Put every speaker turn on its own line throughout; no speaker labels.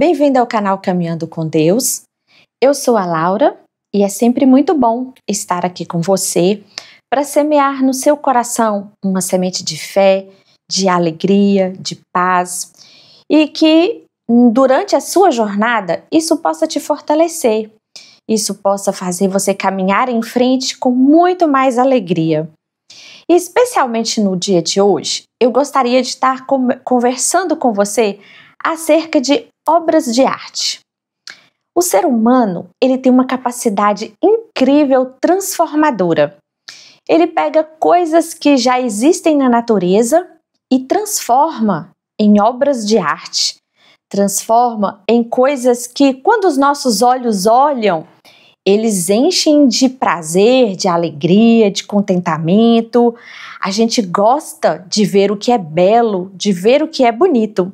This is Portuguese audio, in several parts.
Bem-vindo ao canal Caminhando com Deus. Eu sou a Laura e é sempre muito bom estar aqui com você para semear no seu coração uma semente de fé, de alegria, de paz e que durante a sua jornada isso possa te fortalecer, isso possa fazer você caminhar em frente com muito mais alegria. E especialmente no dia de hoje, eu gostaria de estar conversando com você acerca de obras de arte. O ser humano, ele tem uma capacidade incrível transformadora. Ele pega coisas que já existem na natureza e transforma em obras de arte. Transforma em coisas que, quando os nossos olhos olham, eles enchem de prazer, de alegria, de contentamento. A gente gosta de ver o que é belo, de ver o que é bonito.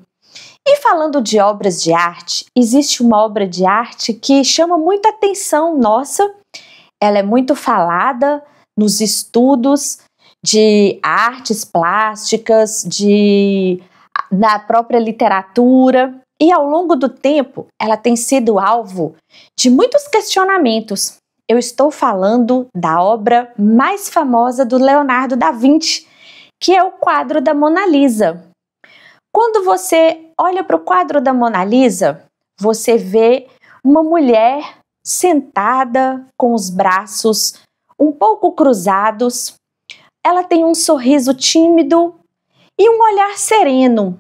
E falando de obras de arte, existe uma obra de arte que chama muita atenção nossa ela é muito falada nos estudos de artes plásticas, da própria literatura, e ao longo do tempo ela tem sido alvo de muitos questionamentos. Eu estou falando da obra mais famosa do Leonardo da Vinci, que é o quadro da Mona Lisa. Quando você olha para o quadro da Mona Lisa, você vê uma mulher sentada com os braços um pouco cruzados. Ela tem um sorriso tímido e um olhar sereno.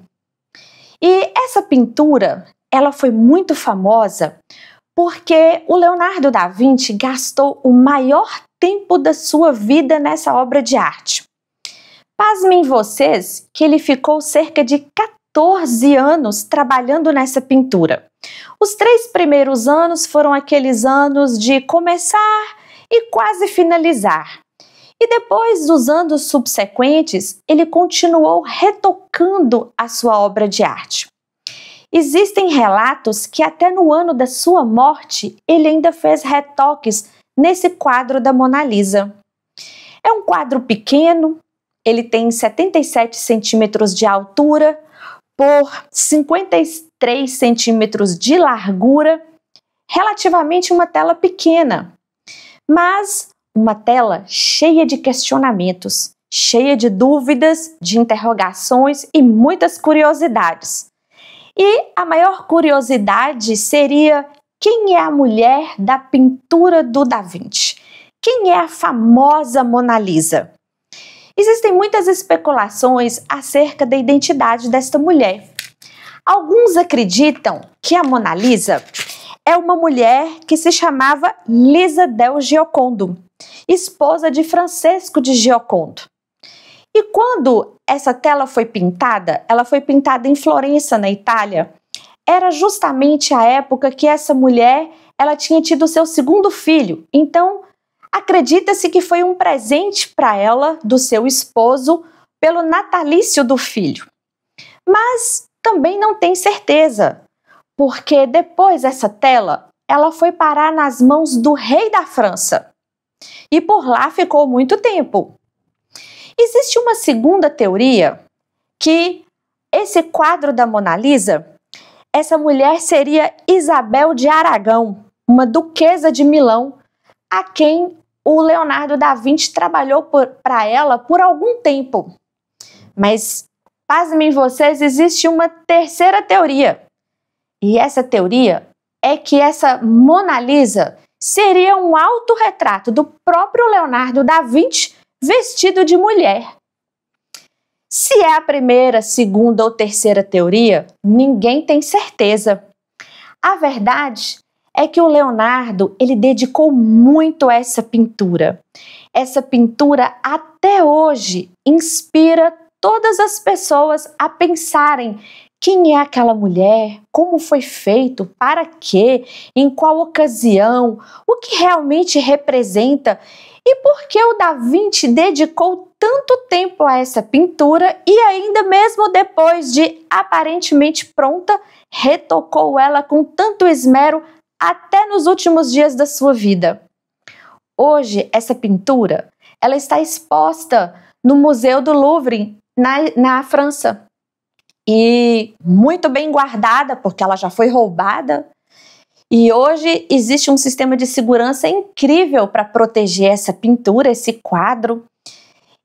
E essa pintura, ela foi muito famosa porque o Leonardo da Vinci gastou o maior tempo da sua vida nessa obra de arte. Pasmem vocês que ele ficou cerca de 14 anos trabalhando nessa pintura. Os 3 primeiros anos foram aqueles anos de começar e quase finalizar. E depois dos anos subsequentes, ele continuou retocando a sua obra de arte. Existem relatos que até no ano da sua morte, ele ainda fez retoques nesse quadro da Mona Lisa. É um quadro pequeno, ele tem 77 centímetros de altura por 53 centímetros de largura, relativamente uma tela pequena, mas uma tela cheia de questionamentos, cheia de dúvidas, de interrogações e muitas curiosidades. E a maior curiosidade seria: quem é a mulher da pintura do Da Vinci? Quem é a famosa Mona Lisa? Existem muitas especulações acerca da identidade desta mulher. Alguns acreditam que a Mona Lisa é uma mulher que se chamava Lisa del Giocondo, esposa de Francesco de Giocondo. E quando essa tela foi pintada, ela foi pintada em Florença, na Itália, era justamente a época que essa mulher ela tinha tido seu segundo filho. Então, acredita-se que foi um presente para ela, do seu esposo, pelo natalício do filho. Mas também não tem certeza, porque depois essa tela ela foi parar nas mãos do rei da França. E por lá ficou muito tempo. Existe uma segunda teoria que esse quadro da Mona Lisa, essa mulher seria Isabel de Aragão, uma duquesa de Milão, a quem o Leonardo da Vinci trabalhou para ela por algum tempo. Mas, pasmem vocês, existe uma terceira teoria. E essa teoria é que essa Mona Lisa seria um autorretrato do próprio Leonardo da Vinci vestido de mulher. Se é a primeira, segunda ou terceira teoria, ninguém tem certeza. A verdade é que o Leonardo, ele dedicou muito a essa pintura. Essa pintura até hoje inspira todas as pessoas a pensarem quem é aquela mulher, como foi feito, para quê, em qual ocasião, o que realmente representa e por que o Da Vinci dedicou tanto tempo a essa pintura e ainda mesmo depois de aparentemente pronta, retocou ela com tanto esmero até nos últimos dias da sua vida. Hoje, essa pintura ela está exposta no Museu do Louvre, na França. E muito bem guardada, porque ela já foi roubada. E hoje existe um sistema de segurança incrível para proteger essa pintura, esse quadro.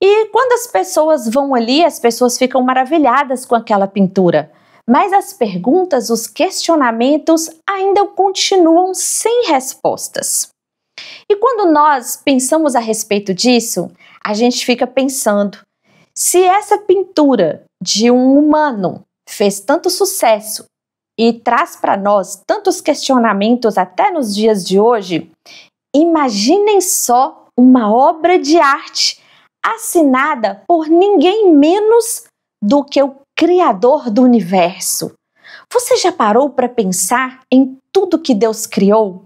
E quando as pessoas vão ali, as pessoas ficam maravilhadas com aquela pintura. Mas as perguntas, os questionamentos ainda continuam sem respostas. E quando nós pensamos a respeito disso, a gente fica pensando: se essa pintura de um humano fez tanto sucesso e traz para nós tantos questionamentos até nos dias de hoje, imaginem só uma obra de arte assinada por ninguém menos do que o Criador do Universo. Você já parou para pensar em tudo que Deus criou?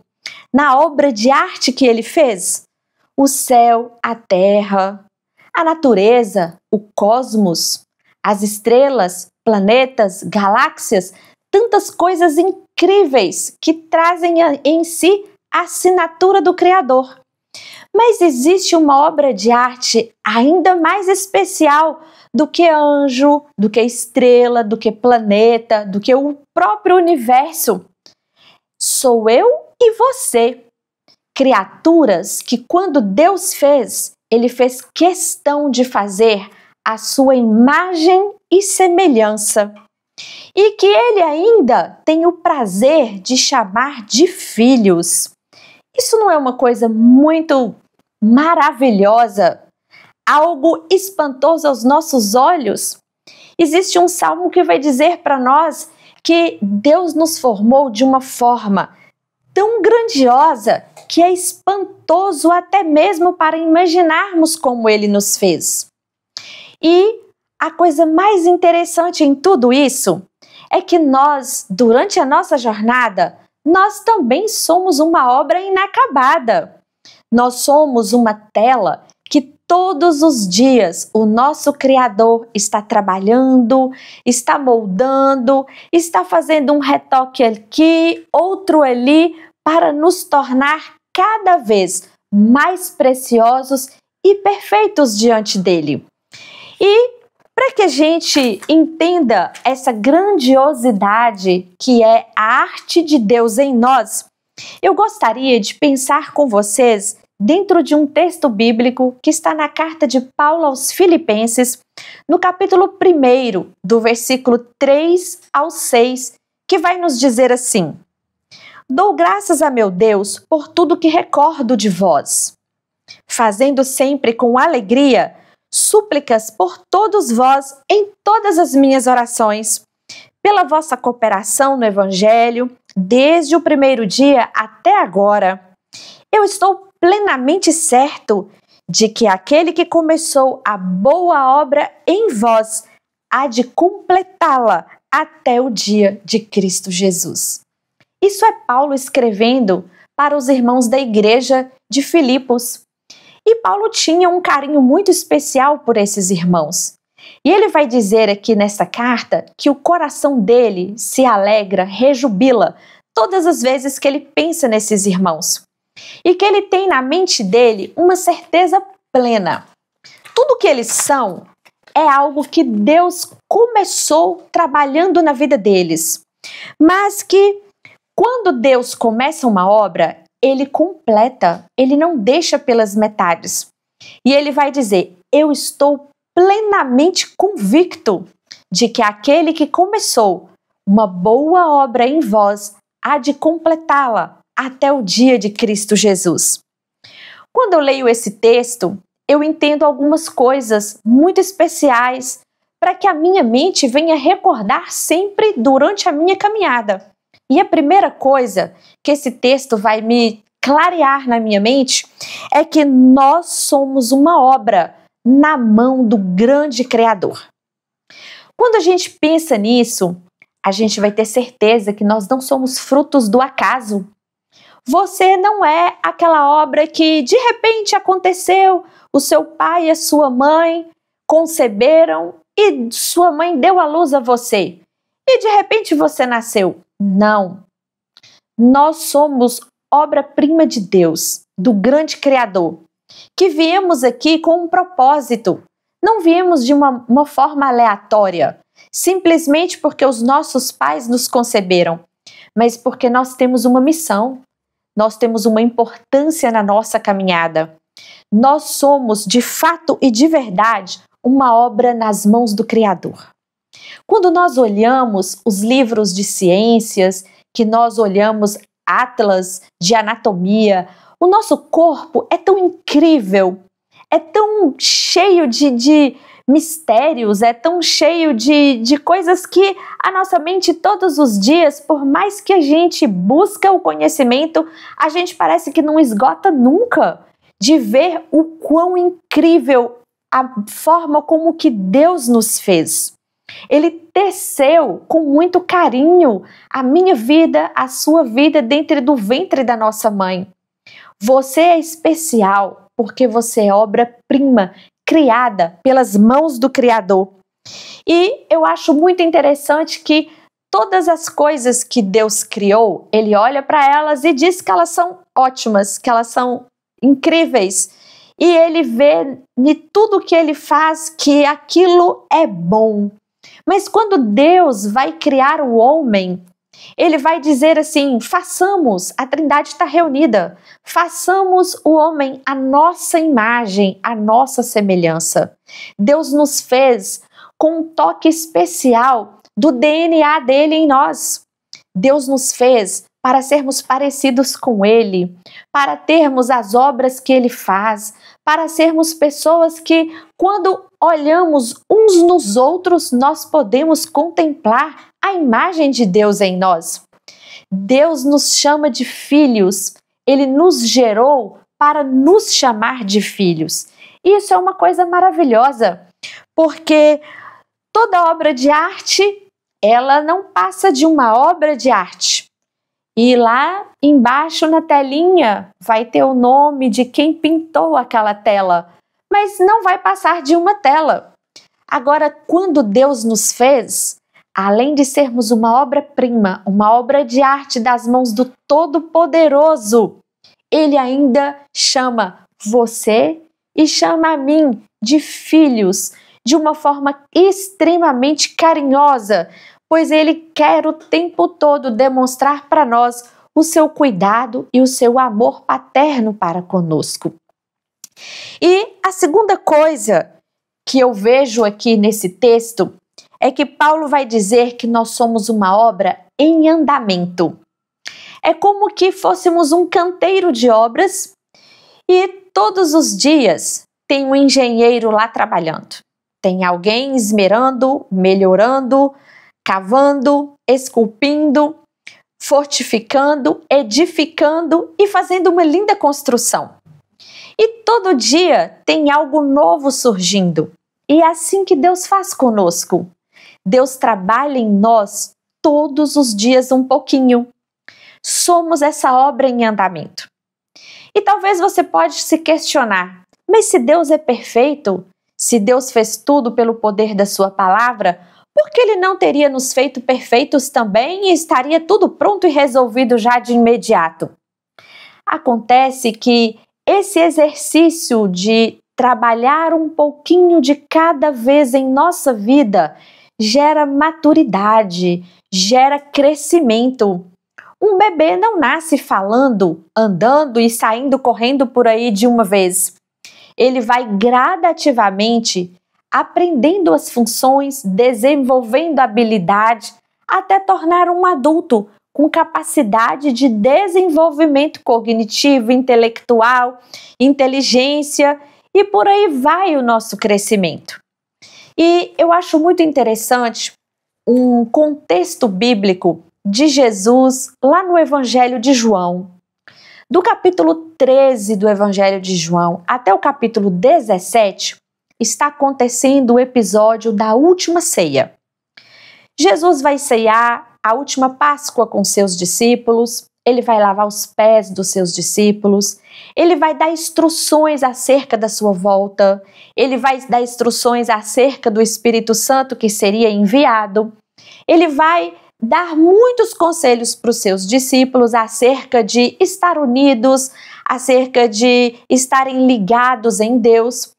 Na obra de arte que Ele fez? O céu, a terra, a natureza, o cosmos, as estrelas, planetas, galáxias, tantas coisas incríveis que trazem em si a assinatura do Criador. Mas existe uma obra de arte ainda mais especial do que anjo, do que estrela, do que planeta, do que o próprio universo. Sou eu e você, criaturas que quando Deus fez, Ele fez questão de fazer a sua imagem e semelhança. E que Ele ainda tem o prazer de chamar de filhos. Isso não é uma coisa muito maravilhosa? Algo espantoso aos nossos olhos? Existe um salmo que vai dizer para nós que Deus nos formou de uma forma tão grandiosa que é espantoso até mesmo para imaginarmos como Ele nos fez. E a coisa mais interessante em tudo isso é que nós, durante a nossa jornada, nós também somos uma obra inacabada. Nós somos uma tela que todos os dias o nosso Criador está trabalhando, está moldando, está fazendo um retoque aqui, outro ali, para nos tornar cada vez mais preciosos e perfeitos diante dele. E para que a gente entenda essa grandiosidade que é a arte de Deus em nós, eu gostaria de pensar com vocês dentro de um texto bíblico que está na carta de Paulo aos Filipenses, no capítulo 1, do versículo 3 ao 6, que vai nos dizer assim: Dou graças a meu Deus por tudo que recordo de vós, fazendo sempre com alegria súplicas por todos vós em todas as minhas orações, pela vossa cooperação no Evangelho, desde o primeiro dia até agora. Eu estou plenamente certo de que aquele que começou a boa obra em vós há de completá-la até o dia de Cristo Jesus. Isso é Paulo escrevendo para os irmãos da igreja de Filipos. E Paulo tinha um carinho muito especial por esses irmãos. E ele vai dizer aqui nessa carta que o coração dele se alegra, rejubila, todas as vezes que ele pensa nesses irmãos. E que ele tem na mente dele uma certeza plena. Tudo que eles são é algo que Deus começou trabalhando na vida deles. Mas que quando Deus começa uma obra, Ele completa, Ele não deixa pelas metades. E Ele vai dizer: eu estou plenamente convicto de que aquele que começou uma boa obra em vós há de completá-la até o dia de Cristo Jesus. Quando eu leio esse texto, eu entendo algumas coisas muito especiais para que a minha mente venha recordar sempre durante a minha caminhada. E a primeira coisa que esse texto vai me clarear na minha mente é que nós somos uma obra na mão do grande Criador. Quando a gente pensa nisso, a gente vai ter certeza que nós não somos frutos do acaso. Você não é aquela obra que de repente aconteceu, o seu pai e a sua mãe conceberam e sua mãe deu à luz a você. E de repente você nasceu. Não. Nós somos obra-prima de Deus, do grande Criador, que viemos aqui com um propósito. Não viemos de uma forma aleatória, simplesmente porque os nossos pais nos conceberam, mas porque nós temos uma missão, nós temos uma importância na nossa caminhada. Nós somos, de fato e de verdade, uma obra nas mãos do Criador. Quando nós olhamos os livros de ciências, que nós olhamos atlas de anatomia, o nosso corpo é tão incrível, é tão cheio de mistérios, é tão cheio de coisas que a nossa mente todos os dias, por mais que a gente busca o conhecimento, a gente parece que não esgota nunca de ver o quão incrível a forma como que Deus nos fez. Ele teceu com muito carinho a minha vida, a sua vida dentro do ventre da nossa mãe. Você é especial porque você é obra-prima, criada pelas mãos do Criador. E eu acho muito interessante que todas as coisas que Deus criou, Ele olha para elas e diz que elas são ótimas, que elas são incríveis. E ele vê em tudo que ele faz que aquilo é bom. Mas quando Deus vai criar o homem, ele vai dizer assim, façamos, a Trindade está reunida, façamos o homem à nossa imagem, à nossa semelhança. Deus nos fez com um toque especial do DNA dele em nós. Deus nos fez para sermos parecidos com Ele, para termos as obras que Ele faz, para sermos pessoas que, quando olhamos uns nos outros, nós podemos contemplar a imagem de Deus em nós. Deus nos chama de filhos, Ele nos gerou para nos chamar de filhos. Isso é uma coisa maravilhosa, porque toda obra de arte, ela não passa de uma obra de arte. E lá embaixo na telinha vai ter o nome de quem pintou aquela tela, mas não vai passar de uma tela. Agora, quando Deus nos fez, além de sermos uma obra-prima, uma obra de arte das mãos do Todo-Poderoso, Ele ainda chama você e chama a mim de filhos, de uma forma extremamente carinhosa, pois Ele quer o tempo todo demonstrar para nós o seu cuidado e o seu amor paterno para conosco. E a segunda coisa que eu vejo aqui nesse texto é que Paulo vai dizer que nós somos uma obra em andamento. É como que fôssemos um canteiro de obras e todos os dias tem um engenheiro lá trabalhando. Tem alguém esmerando, melhorando, cavando, esculpindo, fortificando, edificando e fazendo uma linda construção. E todo dia tem algo novo surgindo. E é assim que Deus faz conosco. Deus trabalha em nós todos os dias um pouquinho. Somos essa obra em andamento. E talvez você pode se questionar, mas se Deus é perfeito, se Deus fez tudo pelo poder da sua palavra, por que Ele não teria nos feito perfeitos também e estaria tudo pronto e resolvido já de imediato? Acontece que esse exercício de trabalhar um pouquinho de cada vez em nossa vida gera maturidade, gera crescimento. Um bebê não nasce falando, andando e saindo correndo por aí de uma vez. Ele vai gradativamente aprendendo as funções, desenvolvendo habilidade, até tornar um adulto com capacidade de desenvolvimento cognitivo, intelectual, inteligência e por aí vai o nosso crescimento. E eu acho muito interessante um contexto bíblico de Jesus lá no Evangelho de João. Do capítulo 13 do Evangelho de João até o capítulo 17, está acontecendo o episódio da última ceia. Jesus vai ceiar a última Páscoa com seus discípulos, ele vai lavar os pés dos seus discípulos, ele vai dar instruções acerca da sua volta, ele vai dar instruções acerca do Espírito Santo que seria enviado, ele vai dar muitos conselhos para os seus discípulos acerca de estar unidos, acerca de estarem ligados em Deus.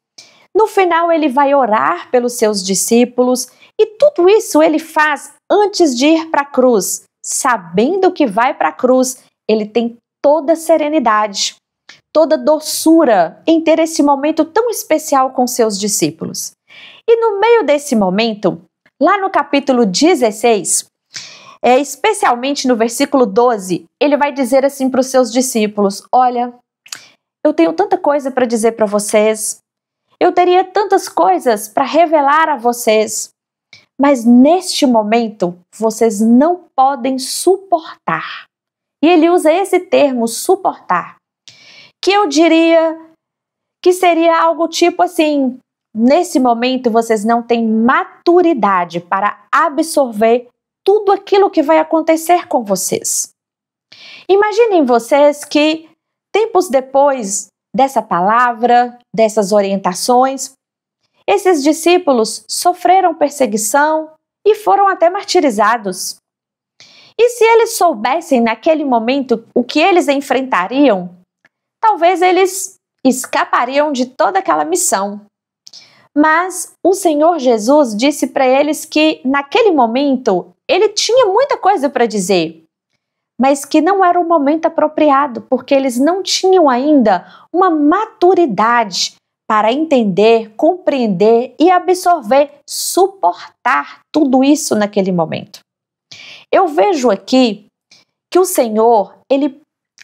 No final, ele vai orar pelos seus discípulos e tudo isso ele faz antes de ir para a cruz. Sabendo que vai para a cruz, ele tem toda a serenidade, toda a doçura em ter esse momento tão especial com seus discípulos. E no meio desse momento, lá no capítulo 16, especialmente no versículo 12, ele vai dizer assim para os seus discípulos: olha, eu tenho tanta coisa para dizer para vocês, eu teria tantas coisas para revelar a vocês, mas neste momento vocês não podem suportar. E ele usa esse termo, suportar, que eu diria que seria algo tipo assim: nesse momento vocês não têm maturidade para absorver tudo aquilo que vai acontecer com vocês. Imaginem vocês que tempos depois dessa palavra, dessas orientações, esses discípulos sofreram perseguição e foram até martirizados. E se eles soubessem naquele momento o que eles enfrentariam, talvez eles escapariam de toda aquela missão. Mas o Senhor Jesus disse para eles que naquele momento ele tinha muita coisa para dizer, mas que não era o momento apropriado, porque eles não tinham ainda uma maturidade para entender, compreender e absorver, suportar tudo isso naquele momento. Eu vejo aqui que o Senhor, ele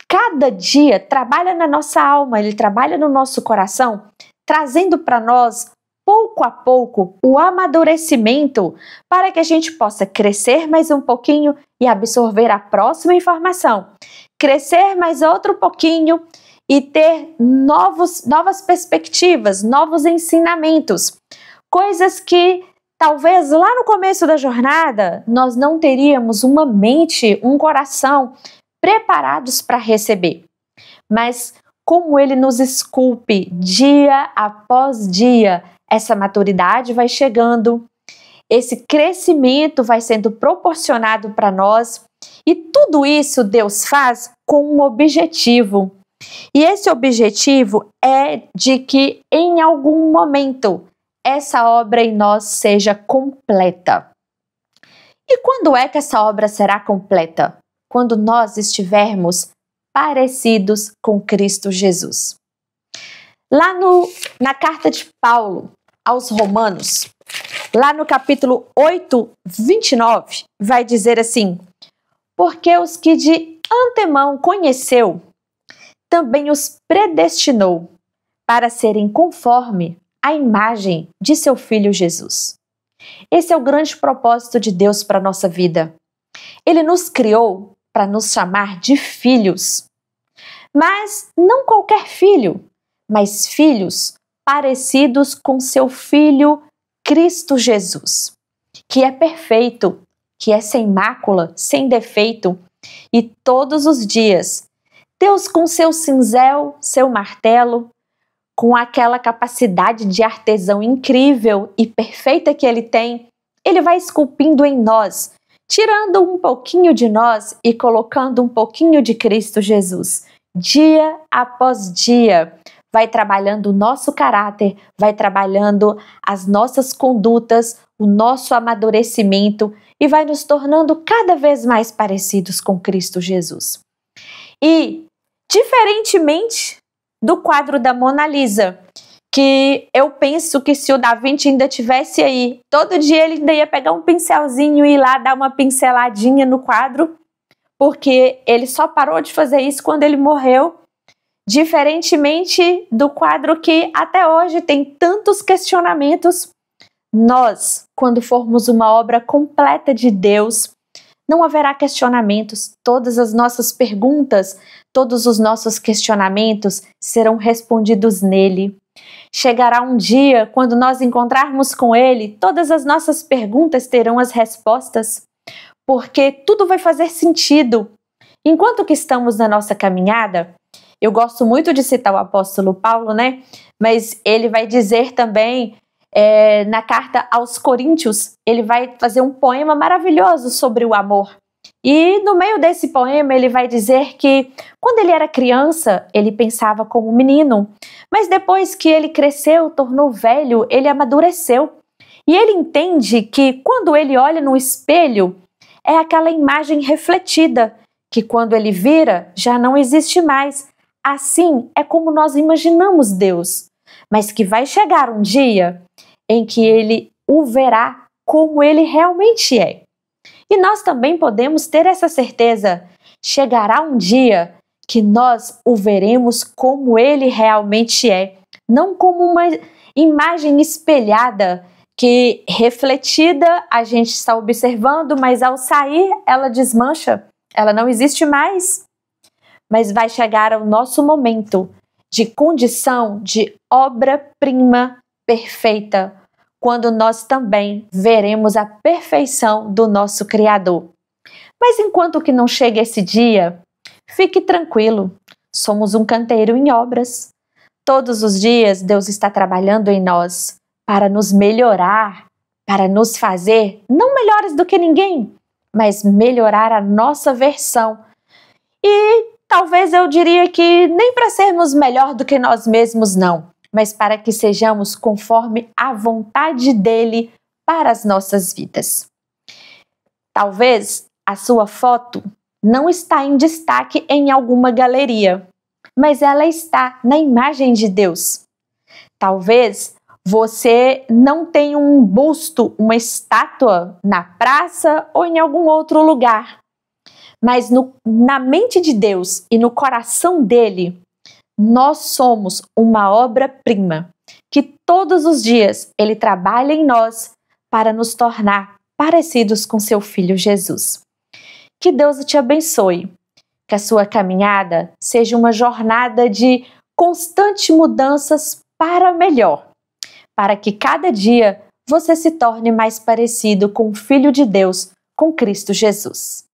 cada dia trabalha na nossa alma, ele trabalha no nosso coração, trazendo para nós, pouco a pouco, o amadurecimento para que a gente possa crescer mais um pouquinho e absorver a próxima informação, crescer mais outro pouquinho e ter novas perspectivas, novos ensinamentos, coisas que talvez lá no começo da jornada nós não teríamos uma mente, um coração preparados para receber. Mas como Ele nos esculpe dia após dia, essa maturidade vai chegando, esse crescimento vai sendo proporcionado para nós e tudo isso Deus faz com um objetivo. E esse objetivo é de que em algum momento essa obra em nós seja completa. E quando é que essa obra será completa? Quando nós estivermos parecidos com Cristo Jesus. Lá na carta de Paulo aos Romanos, lá no capítulo 8, 29, vai dizer assim: porque os que de antemão conheceu, também os predestinou para serem conforme a imagem de seu Filho Jesus. Esse é o grande propósito de Deus para a nossa vida. Ele nos criou para nos chamar de filhos. Mas não qualquer filho, mas filhos parecidos com seu Filho Cristo Jesus, que é perfeito, que é sem mácula, sem defeito, e todos os dias, Deus com seu cinzel, seu martelo, com aquela capacidade de artesão incrível e perfeita que Ele tem, Ele vai esculpindo em nós, tirando um pouquinho de nós e colocando um pouquinho de Cristo Jesus. Dia após dia, vai trabalhando o nosso caráter, vai trabalhando as nossas condutas, o nosso amadurecimento e vai nos tornando cada vez mais parecidos com Cristo Jesus. E, diferentemente do quadro da Mona Lisa, que eu penso que se o Da Vinci ainda tivesse aí, todo dia ele ainda ia pegar um pincelzinho e ir lá dar uma pinceladinha no quadro, porque ele só parou de fazer isso quando ele morreu, diferentemente do quadro que até hoje tem tantos questionamentos. Nós, quando formos uma obra completa de Deus, não haverá questionamentos, todas as nossas perguntas, todos os nossos questionamentos serão respondidos nele. Chegará um dia, quando nós encontrarmos com Ele, todas as nossas perguntas terão as respostas, porque tudo vai fazer sentido. Enquanto que estamos na nossa caminhada, eu gosto muito de citar o apóstolo Paulo, né? Mas ele vai dizer também, na carta aos Coríntios, ele vai fazer um poema maravilhoso sobre o amor. E no meio desse poema ele vai dizer que quando ele era criança, ele pensava como um menino, mas depois que ele cresceu, tornou velho, ele amadureceu. E ele entende que quando ele olha no espelho, é aquela imagem refletida, que quando ele vira, já não existe mais. Assim é como nós imaginamos Deus, mas que vai chegar um dia em que ele o verá como ele realmente é. E nós também podemos ter essa certeza. Chegará um dia que nós o veremos como ele realmente é, não como uma imagem espelhada que refletida a gente está observando, mas ao sair ela desmancha, ela não existe mais. Mas vai chegar ao nosso momento de condição de obra-prima perfeita, quando nós também veremos a perfeição do nosso Criador. Mas enquanto que não chega esse dia, fique tranquilo, somos um canteiro em obras. Todos os dias Deus está trabalhando em nós para nos melhorar, para nos fazer não melhores do que ninguém, mas melhorar a nossa versão. E talvez eu diria que nem para sermos melhor do que nós mesmos, não, mas para que sejamos conforme a vontade dele para as nossas vidas. Talvez a sua foto não está em destaque em alguma galeria, mas ela está na imagem de Deus. Talvez você não tenha um busto, uma estátua na praça ou em algum outro lugar, mas na mente de Deus e no coração dele, nós somos uma obra-prima que todos os dias ele trabalha em nós para nos tornar parecidos com seu Filho Jesus. Que Deus te abençoe, que a sua caminhada seja uma jornada de constantes mudanças para melhor, para que cada dia você se torne mais parecido com o Filho de Deus, com Cristo Jesus.